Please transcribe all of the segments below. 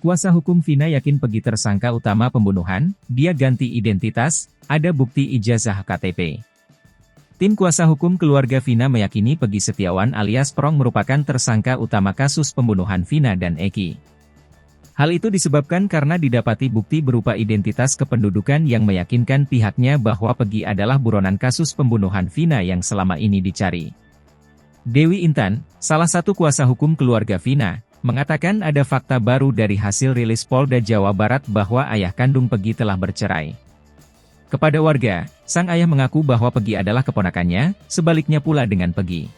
Kuasa hukum Vina yakin Pegi tersangka utama pembunuhan, dia ganti identitas, ada bukti ijazah KTP. Tim kuasa hukum keluarga Vina meyakini Pegi Setiawan alias Prong merupakan tersangka utama kasus pembunuhan Vina dan Eki. Hal itu disebabkan karena didapati bukti berupa identitas kependudukan yang meyakinkan pihaknya bahwa Pegi adalah buronan kasus pembunuhan Vina yang selama ini dicari. Dewi Intan, salah satu kuasa hukum keluarga Vina, mengatakan ada fakta baru dari hasil rilis Polda Jawa Barat bahwa ayah kandung Pegi telah bercerai. Kepada warga, sang ayah mengaku bahwa Pegi adalah keponakannya, sebaliknya pula dengan Pegi.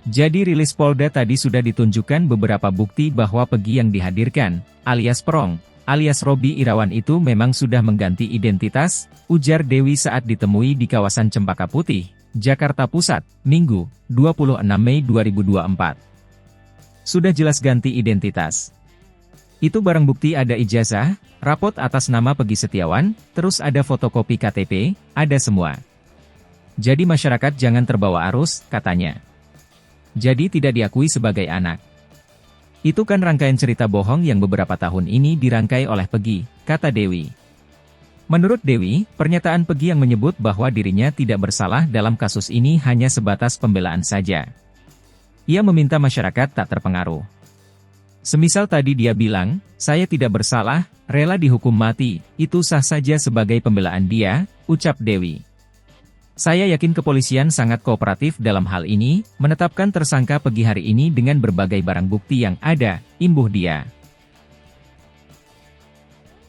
Jadi rilis Polda tadi sudah ditunjukkan beberapa bukti bahwa Pegi yang dihadirkan, alias Prong, alias Robi Irawan itu memang sudah mengganti identitas, ujar Dewi saat ditemui di kawasan Cempaka Putih, Jakarta Pusat, Minggu, 26 Mei 2024. Sudah jelas ganti identitas. Itu barang bukti ada ijazah, rapot atas nama Pegi Setiawan, terus ada fotokopi KTP, ada semua. Jadi masyarakat jangan terbawa arus, katanya. Jadi tidak diakui sebagai anak. Itu kan rangkaian cerita bohong yang beberapa tahun ini dirangkai oleh Pegi, kata Dewi. Menurut Dewi, pernyataan Pegi yang menyebut bahwa dirinya tidak bersalah dalam kasus ini hanya sebatas pembelaan saja. Ia meminta masyarakat tak terpengaruh. Semisal tadi dia bilang, saya tidak bersalah, rela dihukum mati, itu sah saja sebagai pembelaan dia, ucap Dewi. Saya yakin kepolisian sangat kooperatif dalam hal ini, menetapkan tersangka Pegi hari ini dengan berbagai barang bukti yang ada, imbuh dia.